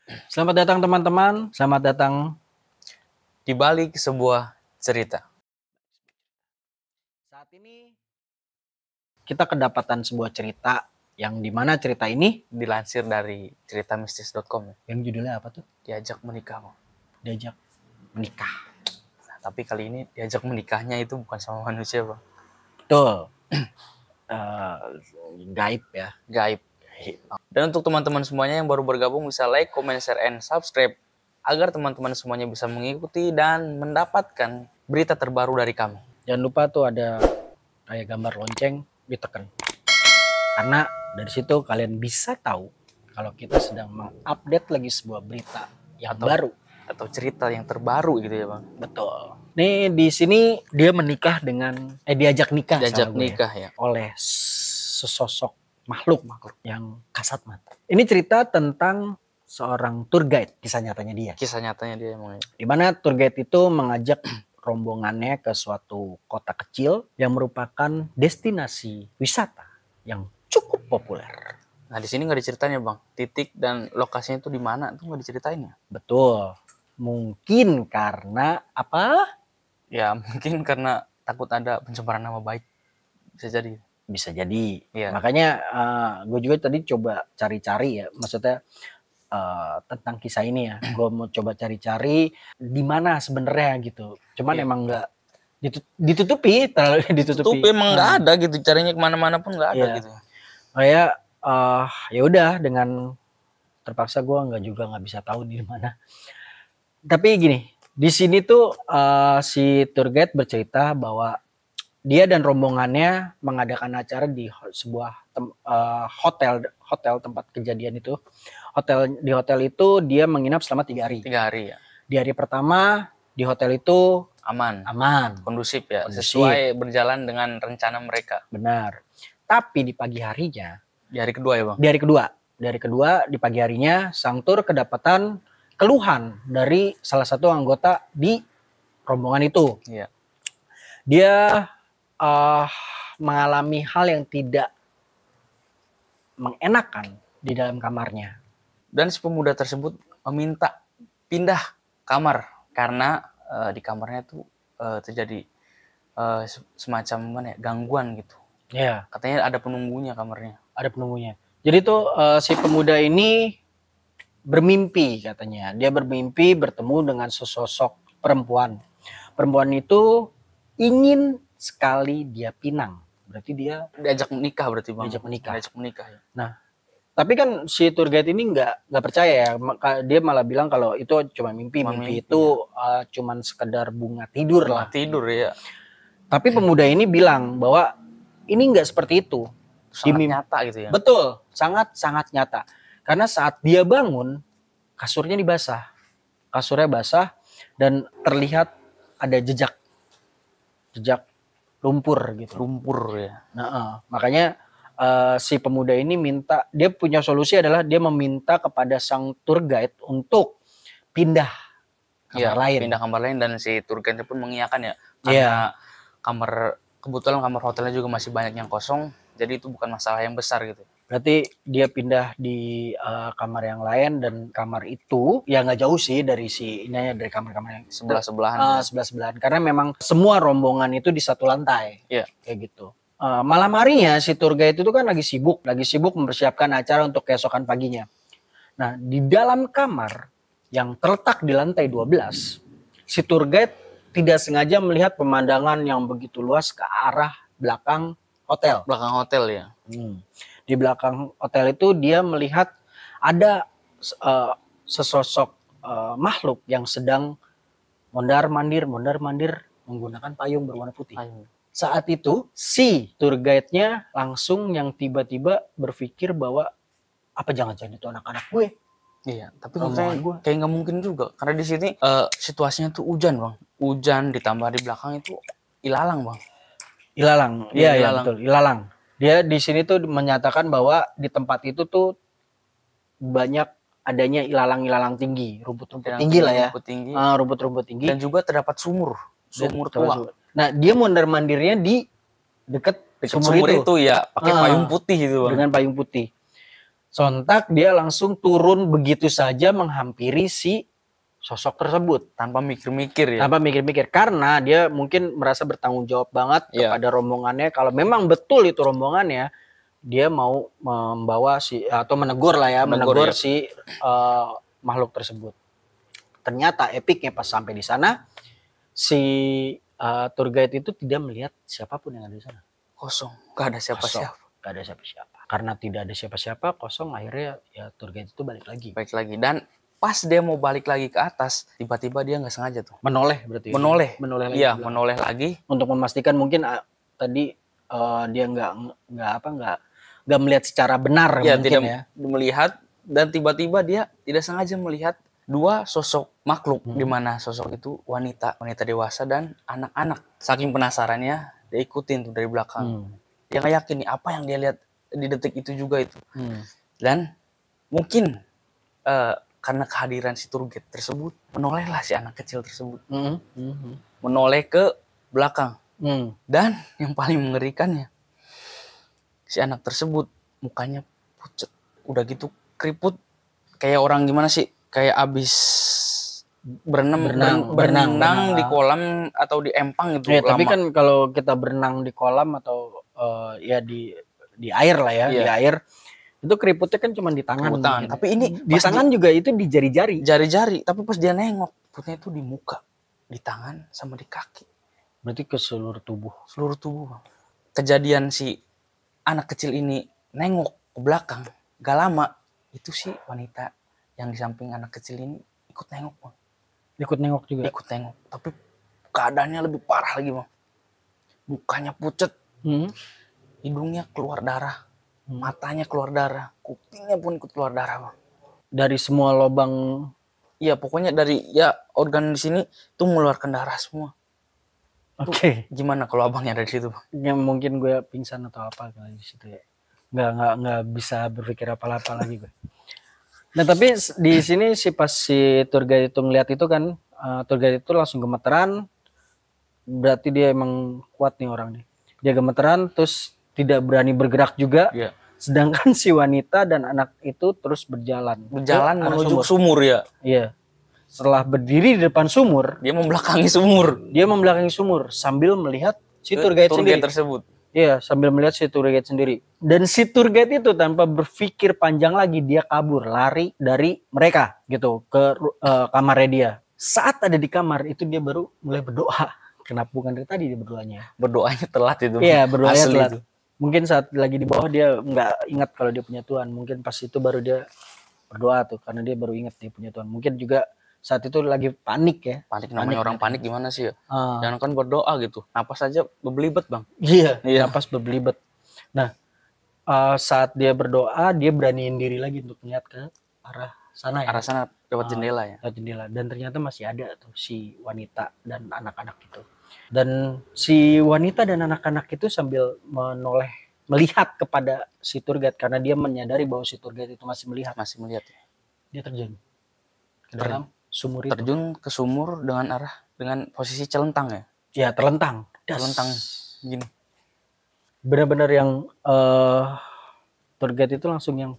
Selamat datang teman-teman, selamat datang di balik sebuah cerita. Saat ini kita kedapatan sebuah cerita yang dimana cerita ini dilansir dari ceritamistis.com yang judulnya apa tuh? Diajak menikah. Diajak menikah. Nah, tapi kali ini diajak menikahnya itu bukan sama manusia, Bang. Betul. Gaib ya. Gaib. Dan untuk teman-teman semuanya yang baru bergabung bisa like, comment, share, and subscribe agar teman-teman semuanya bisa mengikuti dan mendapatkan berita terbaru dari kami. Jangan lupa tuh ada kayak gambar lonceng, ditekan. Karena dari situ kalian bisa tahu kalau kita sedang mengupdate lagi sebuah berita yang baru atau cerita yang terbaru gitu ya, Bang. Betul. Nih di sini dia menikah dengan diajak nikah ya oleh sesosok makhluk yang kasat mata. Ini cerita tentang seorang tour guide, kisah nyatanya dia. Kisah nyatanya dia emang. Di mana tour guide itu mengajak rombongannya ke suatu kota kecil yang merupakan destinasi wisata yang cukup populer. Nah di sini nggak diceritain ya, Bang, titik dan lokasinya itu di mana tuh nggak diceritain ya? Betul. Mungkin karena apa? Ya mungkin karena takut ada pencemaran nama baik. Bisa jadi. Bisa jadi. Ya. Makanya gue juga tadi coba cari-cari ya, maksudnya tentang kisah ini ya. Gue mau coba cari-cari di mana sebenarnya gitu. Cuman emang nggak ditutupi, ditutupi emang nggak ada gitu, caranya kemana-mana pun nggak ada gitu. Kayak ya udah, dengan terpaksa gue nggak bisa tahu di mana. Tapi gini, di sini tuh si tour guide bercerita bahwa dia dan rombongannya mengadakan acara di sebuah hotel tempat kejadian itu. Di hotel itu dia menginap selama 3 hari. 3 hari ya. Di hari pertama di hotel itu aman, kondusif ya, sesuai berjalan dengan rencana mereka. Benar. Tapi di pagi harinya, di hari kedua ya, Bang. Di hari kedua di pagi harinya sang tur kedapatan keluhan dari salah satu anggota di rombongan itu. Iya. Dia mengalami hal yang tidak mengenakan di dalam kamarnya. Dan si pemuda tersebut meminta pindah kamar karena di kamarnya tuh terjadi semacam mana ya, gangguan gitu. Ya. Katanya ada penunggunya kamarnya. Ada penunggunya. Jadi tuh si pemuda ini bermimpi katanya. Dia bermimpi bertemu dengan sesosok perempuan. Perempuan itu ingin sekali dia pinang. Berarti dia diajak menikah berarti, Bang. Diajak menikah ya. Nah, tapi kan si tour guide ini nggak percaya ya. Dia malah bilang kalau itu cuma mimpi. Mimpi itu cuman sekedar bunga tidur lah. Tidur ya. Tapi pemuda ini bilang bahwa ini nggak seperti itu. Sangat nyata gitu ya. Betul, sangat nyata. Karena saat dia bangun, kasurnya dibasah. Kasurnya basah dan terlihat ada jejak lumpur gitu. Lumpur ya. Nah, makanya si pemuda ini dia punya solusi adalah dia meminta kepada sang tour guide untuk pindah kamar lain. Pindah kamar lain, dan si tour guide pun mengiyakan ya. Karena kebetulan kamar hotelnya juga masih banyak yang kosong, jadi itu bukan masalah yang besar gitu. Berarti dia pindah di kamar yang lain, dan kamar itu ya nggak jauh sih dari dari kamar-kamar yang sebelah-sebelahan. Karena memang semua rombongan itu di satu lantai. Kayak gitu. Malam harinya si tour guide itu kan lagi sibuk mempersiapkan acara untuk keesokan paginya. Nah, di dalam kamar yang terletak di lantai 12, si tour guide tidak sengaja melihat pemandangan yang begitu luas ke arah belakang hotel. Belakang hotel ya. Di belakang hotel itu dia melihat ada sesosok makhluk yang sedang mondar-mandir menggunakan payung berwarna putih. Saat itu si tour guide-nya langsung yang tiba-tiba berpikir bahwa apa jangan-jangan itu anak-anak gue. Iya, tapi kayak nggak mungkin juga, karena di sini situasinya tuh hujan, Bang. Hujan ditambah di belakang itu ilalang, Bang. Ilalang. Iya, betul, ilalang. Dia di sini tuh menyatakan bahwa di tempat itu tuh banyak adanya ilalang tinggi, rumput-rumput tinggi lah ya. Rumput-rumput tinggi. Dan juga terdapat sumur tua. Nah, dia mondar-mandirnya di dekat sumur itu ya, pakai payung putih itu, Bang. Dengan payung putih. Sontak dia langsung turun begitu saja menghampiri si sosok tersebut tanpa mikir-mikir ya. Tanpa mikir-mikir karena dia mungkin merasa bertanggung jawab banget kepada rombongannya. Kalau memang betul itu rombongannya, dia mau membawa atau menegur lah ya, menegur si makhluk tersebut. Ternyata epicnya pas sampai di sana, si tour guide itu tidak melihat siapapun yang ada di sana. Kosong, gak ada siapa-siapa. Gak ada siapa-siapa. Karena tidak ada siapa-siapa, kosong, akhirnya ya tour guide itu balik lagi. Dan pas dia mau balik lagi ke atas, tiba-tiba dia nggak sengaja tuh menoleh berarti. Menoleh lagi. Iya, menoleh lagi untuk memastikan mungkin tadi dia nggak melihat secara benar ya, mungkin tidak ya. Melihat dan tiba-tiba dia tidak sengaja melihat dua sosok makhluk di mana sosok itu wanita dewasa dan anak-anak. Saking penasarannya dia ikutin tuh dari belakang. Dia nggak yakin nih apa yang dia lihat di detik itu juga itu. Dan mungkin karena kehadiran si tour guide tersebut, menolehlah si anak kecil tersebut. Menoleh ke belakang. Dan yang paling mengerikannya, si anak tersebut mukanya pucat. Udah gitu keriput. Kayak orang gimana sih? Kayak abis berenang di kolam atau di empang gitu. Ya, tapi kan kalau kita berenang di kolam atau ya di air lah ya, di air. Itu keriputnya kan cuma di tangan. Gitu. Tapi ini di tangan juga itu di jari-jari. Jari-jari, tapi pas dia nengok, keriputnya itu di muka, di tangan sama di kaki. Berarti ke seluruh tubuh. Seluruh tubuh. Kejadian si anak kecil ini nengok ke belakang, gak lama itu si wanita yang di samping anak kecil ini ikut nengok, Bang. Ikut nengok juga. Ikut nengok, tapi keadaannya lebih parah lagi, Bang. Mukanya pucet, hidungnya keluar darah. Matanya keluar darah, kupingnya pun ikut keluar darah, Bang. Dari semua lubang, iya pokoknya dari organ di sini tuh mengeluarkan darah semua. Oke. Gimana kalau abangnya ada di situ, Bang? Ya mungkin gue pingsan atau apa kali di situ ya. Nggak bisa berpikir apa-apa lagi gue. Nah tapi di sini pas si tour guide itu ngeliat itu kan, tour guide itu langsung gemeteran. Berarti dia emang kuat nih orang nih. Dia gemeteran terus tidak berani bergerak juga. Sedangkan si wanita dan anak itu terus berjalan menuju sumur ya. Iya. Setelah berdiri di depan sumur, dia membelakangi sumur sambil melihat si tour guide tersebut. Iya, sambil melihat si tour guide sendiri. Dan si tour guide itu tanpa berpikir panjang lagi dia kabur, lari dari mereka gitu ke kamarnya dia. Saat ada di kamar itu dia baru mulai berdoa. Kenapa bukan dari tadi dia berdoanya? Berdoanya telat itu. Iya, berdoanya telat. Itu. Mungkin saat lagi di bawah dia nggak ingat kalau dia punya Tuhan. Mungkin pas itu baru dia berdoa tuh karena dia baru ingat dia punya Tuhan. Mungkin juga saat itu lagi panik ya. Panik namanya orang panik gimana sih ya? Jangan kan berdoa gitu. Napas aja berbelibet, Bang. Iya. Napas berbelibet. Nah, saat dia berdoa dia beraniin diri lagi untuk melihat ke arah sana ya. Arah sana lewat jendela ya. Lewat jendela dan ternyata masih ada tuh si wanita dan anak-anak itu. Dan si wanita dan anak-anak itu sambil melihat kepada si tour guide karena dia menyadari bahwa si tour guide itu masih melihat ya. Dia terjun ke dalam sumur itu. Terjun ke sumur dengan posisi celentang ya. Ya, terlentang. Celentang gini. Benar-benar yang tour guide itu langsung yang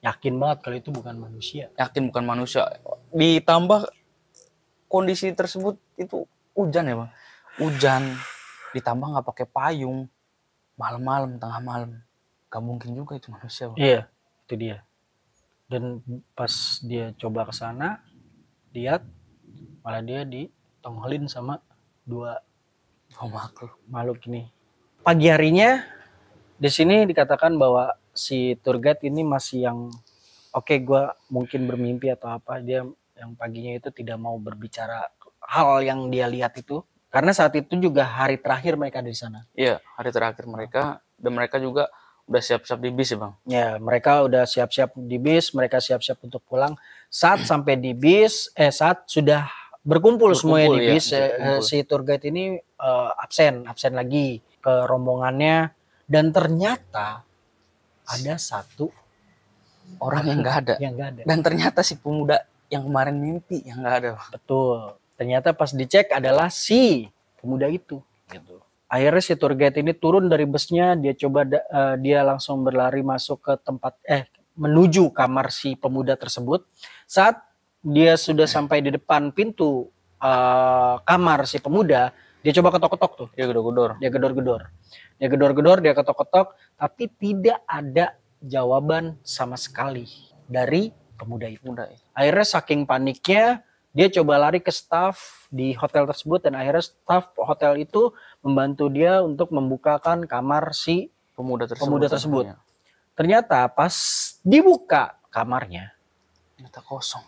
yakin banget kalau itu bukan manusia. Ditambah kondisi tersebut itu hujan ya, Bang. Hujan ditambah nggak pakai payung, malam-malam, tengah malam, gak mungkin juga itu manusia, Bang. Iya, itu dia. Dan pas dia coba ke sana, lihat malah dia ditongolin sama dua makhluk ini. Pagi harinya di sini dikatakan bahwa si tour guide ini masih yang gue mungkin bermimpi atau apa. Dia yang paginya itu tidak mau berbicara hal yang dia lihat itu karena saat itu juga hari terakhir mereka di sana. Iya, hari terakhir mereka dan mereka juga udah siap-siap di bis ya, Bang. Ya, mereka udah siap-siap di bis, mereka siap-siap untuk pulang. Saat sampai di bis, saat sudah berkumpul semuanya di bis, si tour guide ini absen lagi ke rombongannya dan ternyata ada satu orang yang nggak ada. Dan ternyata si pemuda yang kemarin mimpi yang nggak ada. Betul. Ternyata pas dicek adalah si pemuda itu gitu. Akhirnya si tour guide ini turun dari busnya, dia langsung berlari masuk ke menuju kamar si pemuda tersebut. Saat dia sudah sampai di depan pintu kamar si pemuda, dia coba ketok-ketok tuh. Dia gedor-gedor. Dia ketok-ketok, tapi tidak ada jawaban sama sekali dari pemuda itu. Akhirnya saking paniknya, dia coba lari ke staf di hotel tersebut, dan akhirnya staf hotel itu membantu dia untuk membukakan kamar si pemuda tersebut. Ternyata pas dibuka kamarnya, ternyata kosong.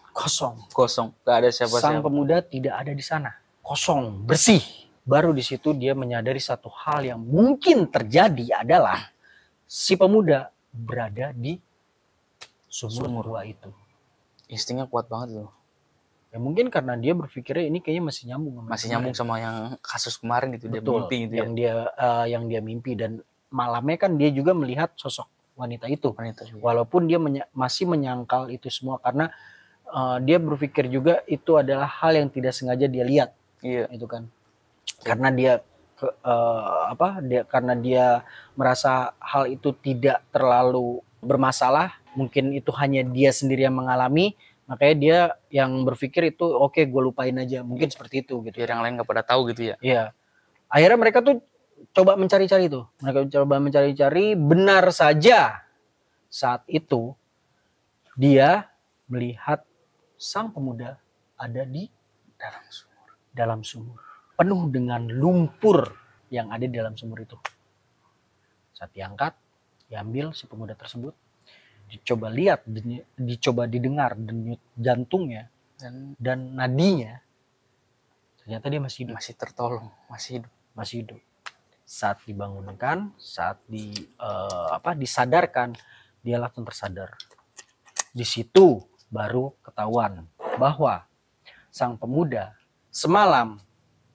Gak ada siapa-siapa. Sang pemuda tidak ada di sana. Kosong, bersih. Baru di situ dia menyadari satu hal yang mungkin terjadi adalah si pemuda berada di sumur tua itu. Instingnya kuat banget loh. Ya mungkin karena dia berpikirnya ini kayaknya masih nyambung sama yang kasus kemarin gitu. Betul, dia mimpi gitu yang dia mimpi, dan malamnya kan dia juga melihat sosok wanita itu. Walaupun dia masih menyangkal itu semua karena dia berpikir juga itu adalah hal yang tidak sengaja dia lihat. Iya. Itu kan. Karena karena dia merasa hal itu tidak terlalu bermasalah, mungkin itu hanya dia sendiri yang mengalami. Makanya dia yang berpikir itu oke, gue lupain aja, mungkin seperti itu gitu. Biar yang lain gak pada tahu gitu ya. Iya. Akhirnya mereka tuh coba mencari-cari tuh. Benar saja saat itu dia melihat sang pemuda ada di dalam sumur. Penuh dengan lumpur yang ada di dalam sumur itu. Saat diangkat, diambil si pemuda tersebut, dicoba lihat, dicoba didengar denyut jantungnya dan nadinya, ternyata dia masih hidup. Masih tertolong, masih hidup. Saat dibangunkan, saat disadarkan, dia langsung tersadar. Di situ baru ketahuan bahwa sang pemuda semalam,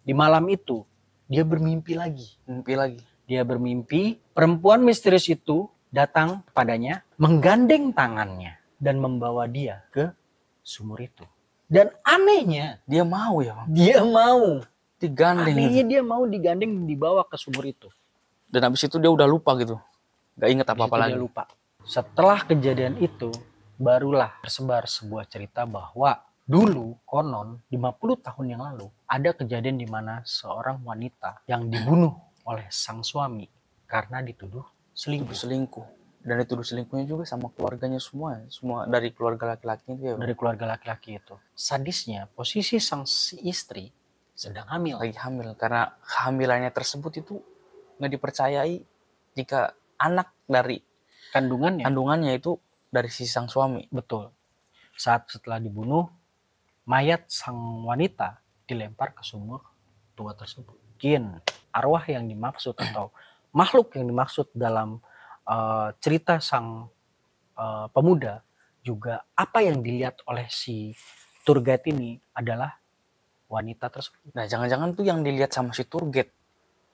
di malam itu dia bermimpi lagi. Dia bermimpi perempuan misterius itu datang padanya, menggandeng tangannya dan membawa dia ke sumur itu. Dan anehnya, dia mau digandeng. Anehnya dia mau digandeng, dibawa ke sumur itu. Dan habis itu dia udah lupa gitu. Gak inget apa-apa lagi. Dia lupa. Setelah kejadian itu, barulah tersebar sebuah cerita bahwa dulu konon 50 tahun yang lalu ada kejadian di mana seorang wanita yang dibunuh oleh sang suami karena dituduh selingkuh. Dan dituduh selingkuhnya juga sama keluarganya semua dari keluarga laki-laki itu ya. Dari keluarga laki-laki itu. Sadisnya, posisi sang istri sedang hamil. Lagi hamil, karena kehamilannya tersebut itu nggak dipercayai jika anak dari kandungannya itu dari si sang suami. Betul. Setelah dibunuh, mayat sang wanita dilempar ke sumur tua tersebut. Mungkin arwah yang dimaksud atau makhluk yang dimaksud dalam cerita sang pemuda juga apa yang dilihat oleh si tour guide ini adalah wanita tersebut. Nah, jangan-jangan tuh yang dilihat sama si tour guide,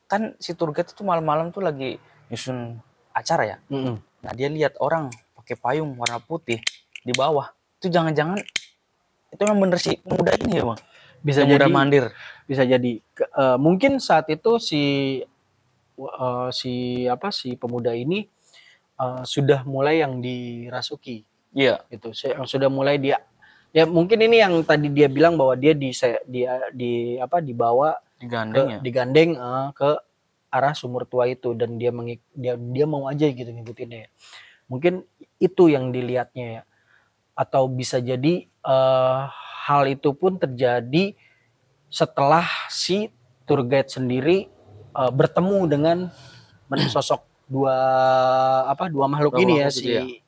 kan si tour guide itu malam-malam tuh lagi nyusun acara ya. Nah, dia lihat orang pakai payung warna putih di bawah. Itu jangan-jangan itu yang bener si pemuda ini ya, Bang. Bisa jadi mandir. Bisa jadi mungkin saat itu si pemuda ini sudah mulai yang dirasuki. Iya. Gitu. Sudah mulai dia, ya mungkin ini yang tadi dia bilang bahwa dia dibawa digandeng ke arah sumur tua itu, dan dia mau aja gitu ngikutin ya. Mungkin itu yang dilihatnya ya. Atau bisa jadi hal itu pun terjadi setelah si tour guide sendiri bertemu dengan sosok dua makhluk ini ya,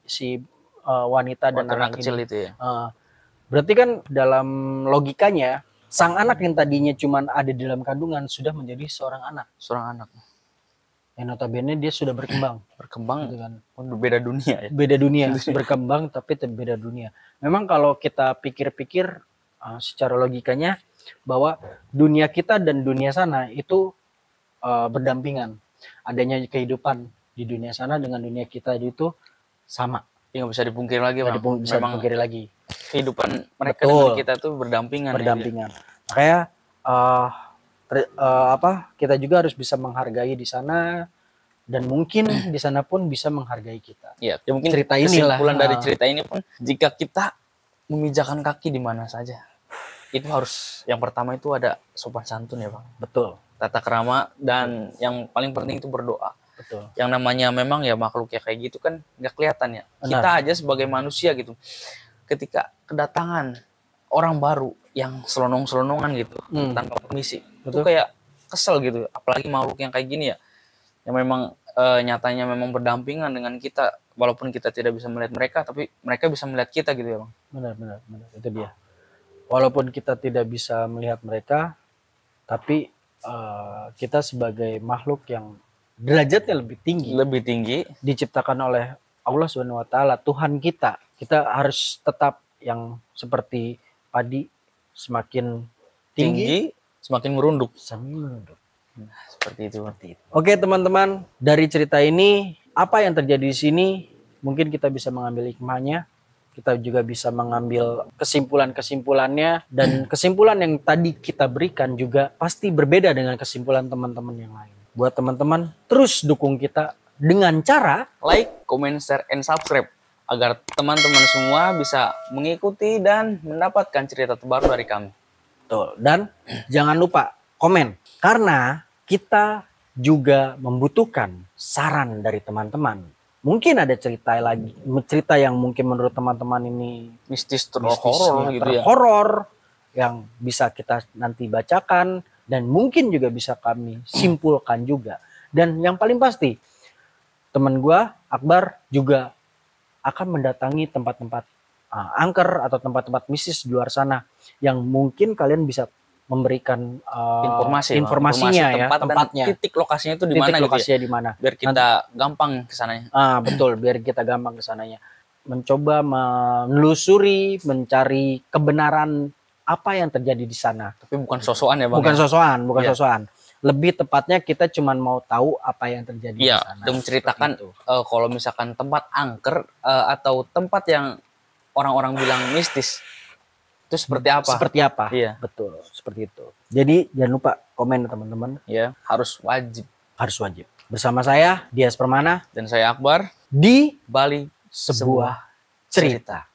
si wanita dan anak kecil ini. Itu ya. Berarti kan dalam logikanya sang anak yang tadinya cuma ada di dalam kandungan sudah menjadi seorang anak. Yang notabene dia sudah berkembang gitu kan. Beda dunia ya. Beda dunia, berkembang tapi beda dunia. Memang kalau kita pikir-pikir secara logikanya bahwa dunia kita dan dunia sana itu berdampingan. Adanya kehidupan di dunia sana dengan dunia kita itu sama. Ya, nggak bisa dipungkiri lagi, Bang. Bisa dipungkiri lagi. Kehidupan mereka dengan kita tuh berdampingan. Makanya kita juga harus bisa menghargai di sana, dan mungkin di sana pun bisa menghargai kita. Ya mungkin cerita inilah kesimpulan dari cerita ini pun, jika kita memijakan kaki di mana saja, itu harus yang pertama itu ada sopan santun ya Bang. Betul. Tata krama, dan yang paling penting itu berdoa. Betul. Yang namanya memang ya makhluk ya kayak gitu kan nggak kelihatan ya. Benar. Kita aja sebagai manusia gitu, ketika kedatangan orang baru yang selonong-selonongan gitu tanpa permisi, itu kayak kesel gitu. Apalagi makhluk yang kayak gini ya, yang memang nyatanya memang berdampingan dengan kita, walaupun kita tidak bisa melihat mereka, tapi mereka bisa melihat kita gitu ya Bang. Benar, itu dia. Walaupun kita tidak bisa melihat mereka, tapi kita sebagai makhluk yang derajatnya lebih tinggi, diciptakan oleh Allah Subhanahu wa taala, Tuhan kita harus tetap yang seperti padi, semakin tinggi semakin merunduk. Seperti itu. Oke teman-teman, dari cerita ini apa yang terjadi di sini mungkin kita bisa mengambil hikmahnya, kita juga bisa mengambil kesimpulannya, dan kesimpulan yang tadi kita berikan juga pasti berbeda dengan kesimpulan teman-teman yang lain. Buat teman-teman, terus dukung kita dengan cara like, comment, share, and subscribe, agar teman-teman semua bisa mengikuti dan mendapatkan cerita terbaru dari kami. Betul. Dan jangan lupa komen, karena kita juga membutuhkan saran dari teman-teman. Mungkin ada cerita yang mungkin menurut teman-teman ini mistis terhoror gitu ya. Terhoror yang bisa kita nanti bacakan, dan mungkin juga bisa kami simpulkan juga. Dan yang paling pasti, teman gua Akbar juga akan mendatangi tempat-tempat angker atau tempat-tempat mistis di luar sana yang mungkin kalian bisa memberikan informasinya ya, tempatnya, titik lokasinya itu di mana gitu ya? Di mana, biar kita gampang ke sananya. Betul, biar kita gampang ke sananya. Mencoba menelusuri, mencari kebenaran apa yang terjadi di sana. Tapi bukan sosokan ya Bang. Bukan sosokan. Lebih tepatnya kita cuma mau tahu apa yang terjadi di sana. Dan menceritakan kalau misalkan tempat angker atau tempat yang orang-orang bilang mistis, itu seperti apa? Iya, betul, seperti itu. Jadi jangan lupa komen teman-teman. Ya, harus wajib. Bersama saya Dias Permana dan saya Akbar di Bali sebuah cerita.